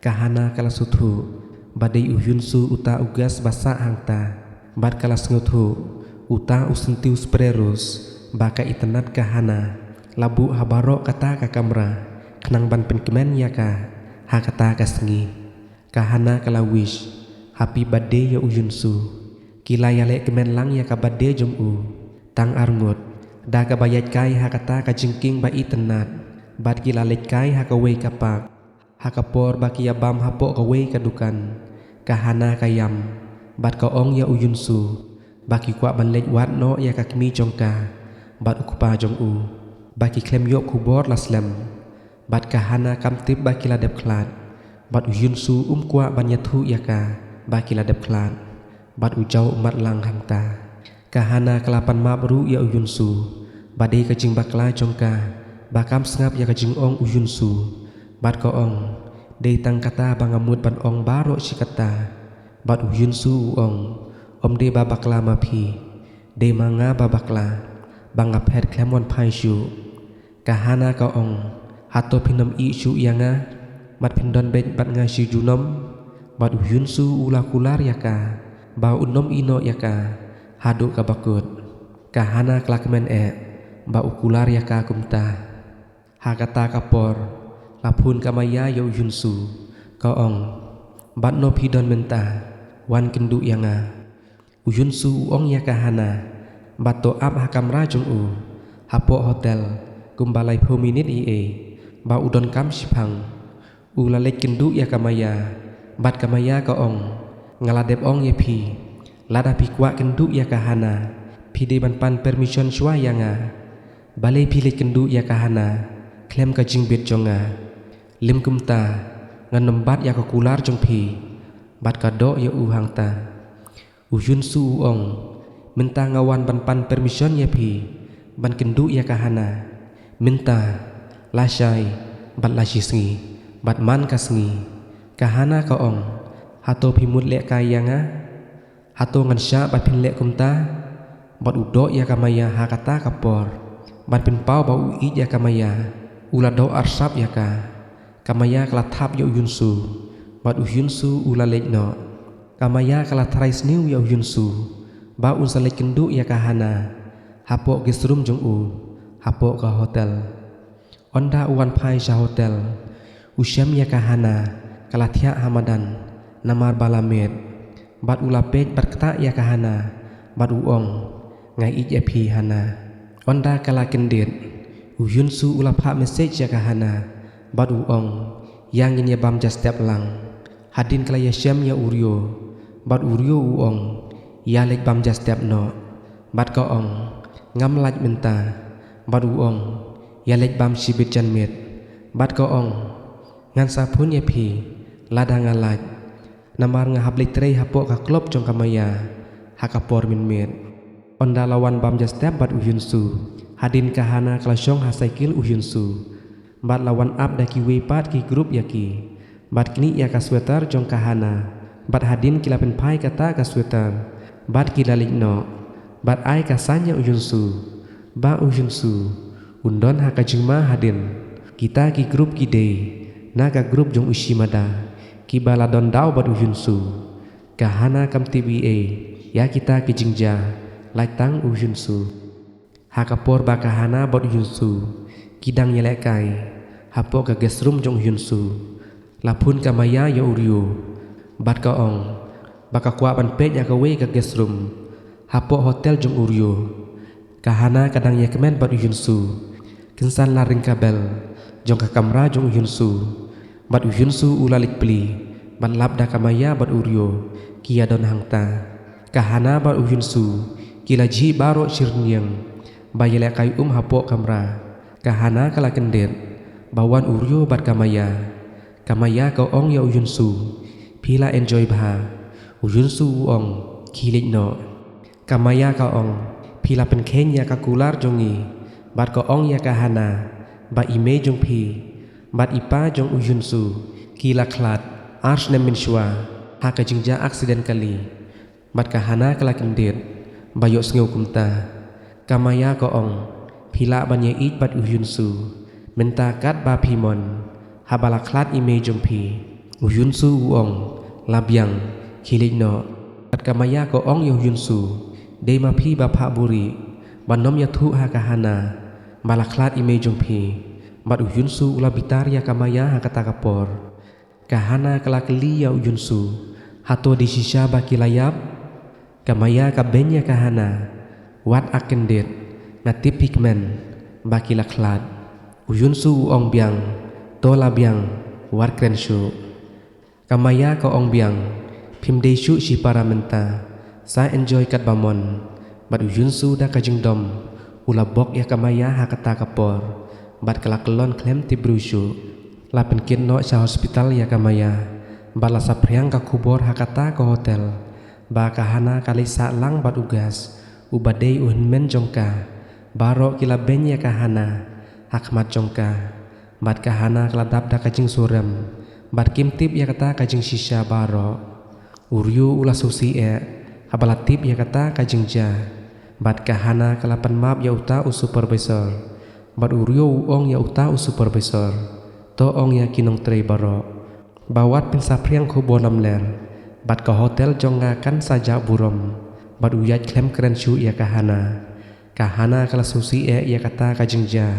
kahana kala suthu badai uyunsu uta ugas basa hangta bad kala nguthu uta usentiu spreros baka itenat kahana labu habaro kata ka kamra kenang ban penkemen yaka ha kata kasngi kahana kala wish happy birthday ya uyunsu kila yale kemen lang ya ka birthday jomu tang arngot da ka bayat kai ha kata ka jingking ba itenat bad kila lek kai ha ka wei kapak ha kapor ba kia bam hapo ka wei kadukan kahana kayam bad ka ong ya uyunsu baki kwa ban lek wat no ya ka kmi jongka bad ukupa jomu baki klem yok kubor laslam bad kahana kam tip baki la dep klat bad uyunsu kwa ban yathu yaka baki la dep klat bad ujau umat lang hangta kahana kelapan mabru ya uyunsu badai kajing bakla jongka bakam sengap ya kajing ong uyunsu bad ko ong dei tang kata bangamut ban ong baro sikata bad uyunsu ong om de babakla mapi de manga babakla bangap het klemon paisyu kahana ka ong hato pinam isu yanga mat pindon bet bat ngasi junom bad uyunsu ula kular yaka ba unom ino yaka hadu ka bakut kahana klakmen ba ukular yaka kumta hakata kapor lapun kamaya ya uyunsu ka ong bat no pidon menta wan kendu yanga uyunsu ong yaka hana bato ab hakamra jong hapo hotel kumbalai pominit ba udon kam sipang ulalek kendu ya kamaya bat kamaya ka ong ngaladep ong ye pi lada pi kwa kendu ya kahana pi de ban pan permission shwa yanga balai pilih kendu ya kahana klem ka jingbet jonga lim kumta ngan bat ya ka kular jong pi bat ka do ya hangta uyunsu ong minta ngawan ban pan permission ya pi ban kendu ya kahana minta lasai bat lasisngi bat man kasngi kahana ka ong hato pimut lek kayanga hato ngan sya bat pin lek kumta bat udo ya kamaya hakata kapor bat pin pau bau i ya kamaya ulado arsap ya ka kamaya kelatap ya uyunsu bat uyunsu ulalek no kamaya kalatrais niu ya uyunsu ba unsalek kendu ya kahana hapo gesrum jong hapo ka hotel onda uwan pai sya hotel usyam ya kahana kalatia hamadan namar balamet bat ulapet bat kata ya kahana bat uong ngai ij epi hana onda kala kendet uyunsu ulapha message ya kahana bat uong yang in ya bam just step lang hadin kala ya syam ya uryo bat uryo uong ya lek bam just step no bat ka ong ngam laj minta bat uong ya lek bam sibit jan met bat ka ong ngan sapun ya pi lada ngalaj namar ngahablik trei hapo ka klop jong kamaya hakapor min met onda lawan bam just step bat uyunsu hadin kahana klasyong hasaikil uyunsu bat lawan up daki wepat ki grup yaki bat kini ya ka sweater jong kahana bat hadin kilapen pai kata ka sweater bat kilalik no bat ai kasanya uyunsu ba uyunsu undon hakajingma hadin kita ki grup kide naga grup jong ushimada ki baladon daw bat uyunsu kahana kam tba ya kita ki jingja laitang uyunsu hakapor ba kahana bat uyunsu kidang yelekai hapo ka gesrum jong uyunsu lapun kamaya ya uryo bat ka ong baka kwa ban pet ya ka we ka gesrum hapo hotel jong uryo kahana kadang ya kemen bat uyunsu kensan laring kabel jong ka kamra jong uyunsu bat uyunsu ulalik pli bat labda kamaya bat uryo kia don hangta kahana bat uyunsu kila ji baro sirnyang bayele kai hapo kamra kahana kala kendet bawan uryo bat kamaya kamaya ka ong ya uyunsu pila enjoy bha uyunsu ong kilik no kamaya ka ong pila penkenya ka kular jongi bat ka ong ya kahana ba ime jong pi bat ipa jong uyunsu kila klat ars nemin shwa haka jingja aksiden kali bat kahana kala kendet bayok sngeu kumta kamaya ka ong pila banye ij bat uyunsu menta kat ba pimon habala klat ime jong pi uyun su uong labyang kilik no bat kamaya ko ong yo yun su de ma phi ba pha buri banom ya thu ha kahana balaklat ime jong phi bat uyun su ula bitar ya kamaya ha kata kapor kahana kelakeli ya uyun su hato di shisha ba kilayap kamaya kabenya kahana wat akendet natip pigmen ba kilaklat uyun su ong biang to labyang war krenshu kamaya ko ong biang pimdeshu si para menta sa enjoy kat bamon bat uyun su da kajing dom ula bok ya kamaya ha kata kapor bat kalakelon klem tibrushu la penkin no sa hospital ya kamaya bat la sapriang ka kubor ha kata ke hotel ba kahana kalisa lang bat ugas ubadei uhenmen jongka baro kila benya kahana hakmat jongka bat kahana keladap da kajing surem bat kimtip ya kata kajing shisha baro uryu ula susi habalatip ya kata kajing ja bat kahana kelapan map ya uta supervisor bat uryu ong ya uta supervisor to ong ya kinong trei baro bawat pinsapriang kubor lamler bat ke hotel jongakan saja burom bat uyat klem keren shu ya kahana kala susi ya kata kajing ja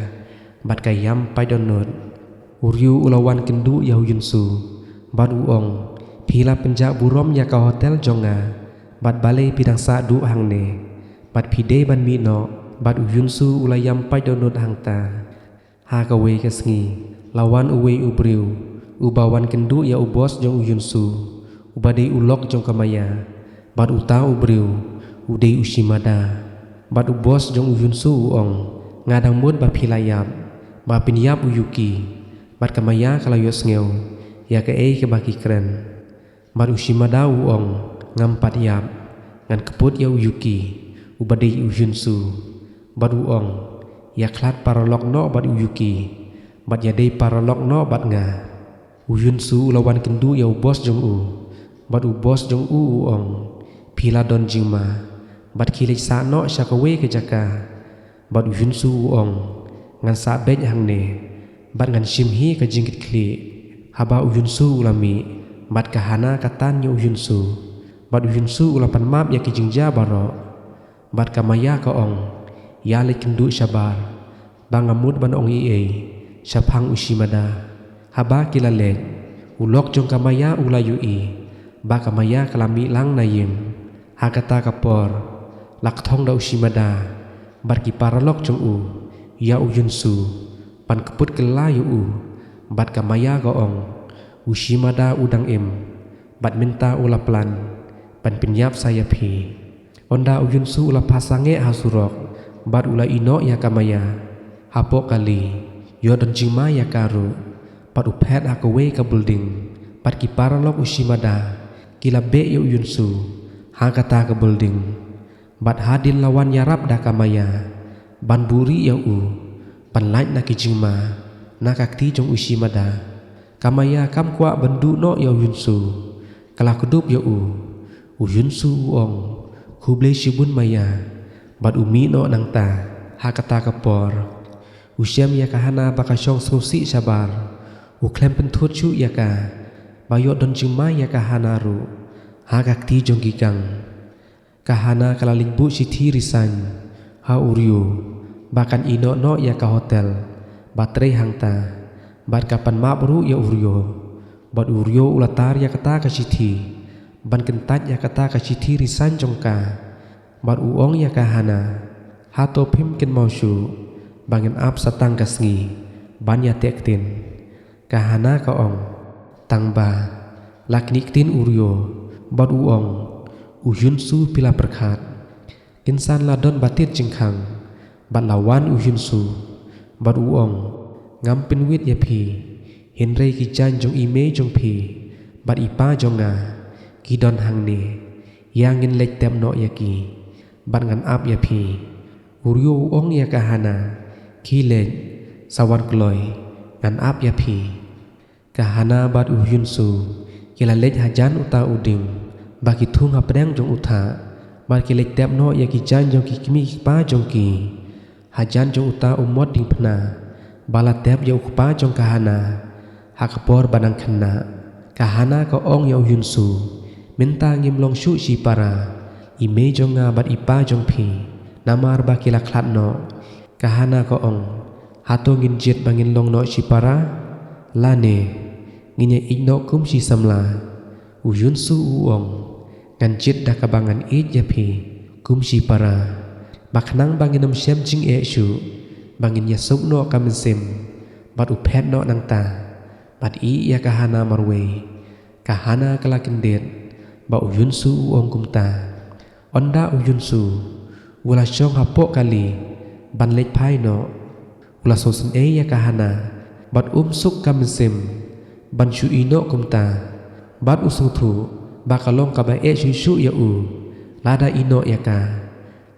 bat kayam paidonut uryu ulawan kendu ya uyun su bat uong pila penjak burom ya ke hotel jonga bat balai pidang sa du hang ne bat pide ban mi no bat uyun su ulayam paidonut hang ta ha ka we kesngi lawan uwe ubriu ubawan kendu ya ubos jong uyun su ubadei ulok jong kamaya bat uta ubriu udei ushimada bat ubos jong uyun su uong ngadang mud ba pilayap ba pinyap uyuki bat kamaya kalayos ngeu ya ke baki keren bat ushimada uong ngampat yap ngan keput ya uyuki ubadei uyun su bat uong ya klat paralok no bat uyuki bat ya dei paralok no bat nga uyun su lawan kendu ya ubos jong u bat ubos jong u uong pila don jingma bat kilik sa no syakawe ke jaka bat uyun su uong ngan sa bej hang ne bat ngan shimhi ke jingkit kli haba uyun su ulami bat kahana katan ya uyun su bat uyun su ulapan map ya ki jingja baro bat kamaya ka ong ya le kendu syabar bangamud ban ong syapang ushimada haba kilale ulok jong kamaya ulayu ba kamaya kalami lang nayim hakata kapor laktong da ushimada bat ki paralok jong ya uyun su pan keput kelayu bat kamaya ka ong ushimada udang bat minta ula plan pan pinyap saya pi onda uyun su ula pasange hasurok bat ula ino ya kamaya hapok kali yo don jingma ya karu pat upet akawe ka building pat ki paralok ushimada kila be ya uyun su hakata ka building bat hadin lawan yarap da kamaya ban buri ya pan lain na ki jingma na kakti jong ushimada kamaya kam kwa bendu no ya uyun su kala kudup ya uyun su uong huble shibun maya bat umi no nang ta hakata kapor usyam ya kahana bakasyong susi sabar uklem pentut chu ya ka bayot don jingma ya kahana ru hakakti jong gigang kahana kala lingbu siti risan ha uryu bakan ino no ya ka hotel baterai hangta bat kapan mabru ya uryo bat uryo ulatar ya kata kasiti ban kentat ya kata kasiti risan jongka bat uong ya kahana hato pim ken mausyu bangin ap satang kasngi ban ya tektin kahana ka ong tangba lakniktin uryo bat uong uyun su pila perkat insan ladon batit jingkang bat lawan uyun su bat uong ngampin wit ya pi hinrei ki jan jong ime jong pi bat ipa jonga ki don hang ne yangin lek tem no ya ki bat ngan ap ya pi uryo ong ya kahana ki lek sawan kloy ngan ap ya pi kahana bat uyun su kila lek hajan uta uding baki thung hapdang jong uta bat ki lek tem no ya ki jan jong ki kimi pa jong ki hajan jong uta umot ding pna balat tep ya ukpa jong kahana hakapor banang kena kahana ka ong ya uyun su minta ngim long shu si para ime jonga bat ipa jong phi namar ba kila khlat no kahana ka ong hato ngin jet bangin long no si para lane nginya igno kum si samla uyun su uong ngan jet da kabangan it ya phi kum si para baknang bangin nom sem jing e shu bangin ya suk no kamin sim bat upet no nang ta bat i ya kahana marwe kahana kalakin det ba uyun su uong kum ta onda uyun su wala chong hapok kali ban lek phai no wala sosen ya kahana bat suk kamin sim ban shu ino kum ta bat usung thu bakalong ka ba shu shu ya u lada ino ya ka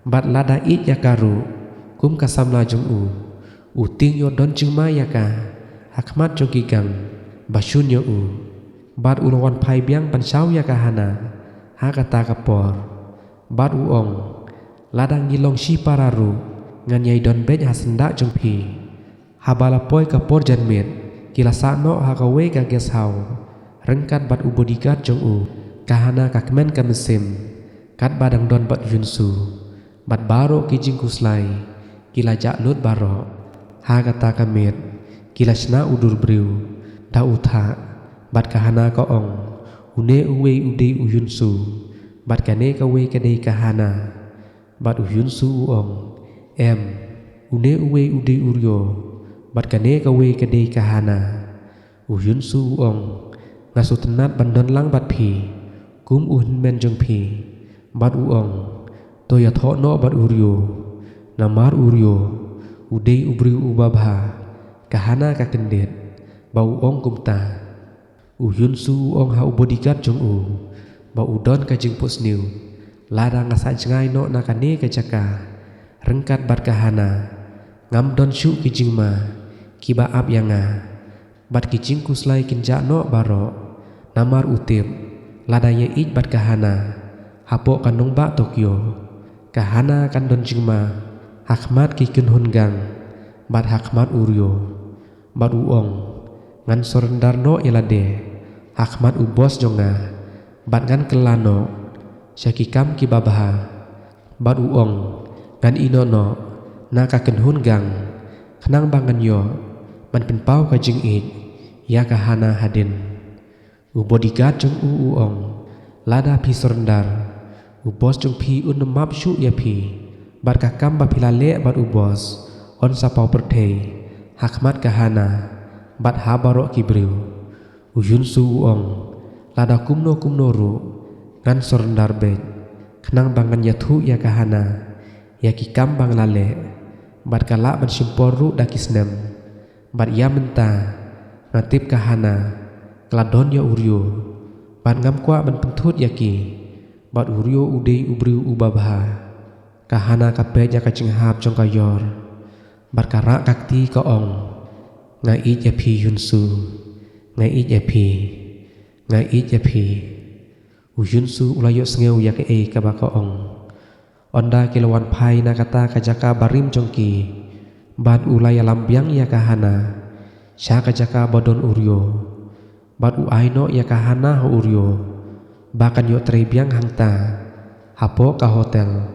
bat lada it ya karu kum ka samla jong u ting yo don jing ma ya ka hakmat jong gigang ba shun yo u bat ulon phai biang ban shaw ya kahana ha kata kapor bat uong lada ngilong shi pararu ngan yai don bet hasenda jong phi habala poi kapor janmet kila sakno ha ka we ka ges hau rengkat bat ubodikat jong u kahana kakmen kamesim kat badang don bat yunsu bat baro kijing kuslai kila jak lut baro ha kata kamet kila shna udur briu da utha bat kahana ka ong une uwe ude uyunsu bat kane ka we ka dei kahana bat uyunsu uong une uwe ude uryo bat kane ka we ka dei kahana uyunsu uong ngasu tenat bandon lang bat phi kum men jong phi bat uong to ya tho no bat uryo namar uryo ude ubriu ubabha kahana ka kendet bau ong kumta uyun su ong ha ubodikat jong bau udon ka jing pusniu lada ngasa jengai no nakane ka jaka rengkat bat kahana ngam don shu ki jing ma kiba ap yanga bat ki jing kuslai kinja no baro namar utip lada ye it bat kahana hapo kanong ba Tokyo kahana kan don jing ma hakmat ki kun hungang bat hakmat uryo bat uong ngan sorendar no ilade hakmat ubos jonga bat ngan kelano syakikam ki babaha bat uong ngan inono naka kenhun gang kenang bangan yo man penpau ka jing it ya kahana hadin ubodikat jong uong lada pi sorendar ubos jong pi unmap shu ya pi bat kakam ba pilale bat ubos on sapau pertei hakmat kahana bat habaro kibriu uyun su uong lada kumno ru ngan sorendar bet kenang bangan ya thu ya kahana ya kikam bang lale bat kala ban simporu dakisnem bat ya menta ngatip kahana kladon ya uryo bat ngam kwa ban pentut yaki bat uryo udei ubriu ubabha kahana kape ya kacinghap jong kayor bat kara kakti ka ong ngai it ya phi yunsu ngai it ya phi uyunsu ulayo sngew ya ke ka ba ka ong onda kilawan phai na kata ka jaka barim jongki bat ulaya lambiang ya kahana sha ka jaka bodon uryo bat u aino ya kahana ho uryo bakan yo trebiang hangta hapo ka hotel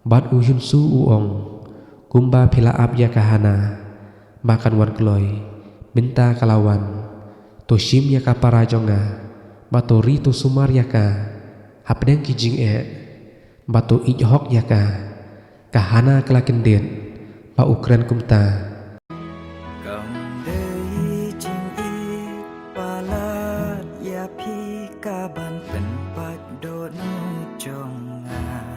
bat uyunsu uong kumba pila ap ya kahana makan wan kloy minta kalawan toshim ya ka parajonga batori to sumar ya ka hapdeng kijing bato ijhok ya ka kahana kelaken den pa ukren kumta cầm đây chinh y palat ya pi ka ban pen pat don chong nga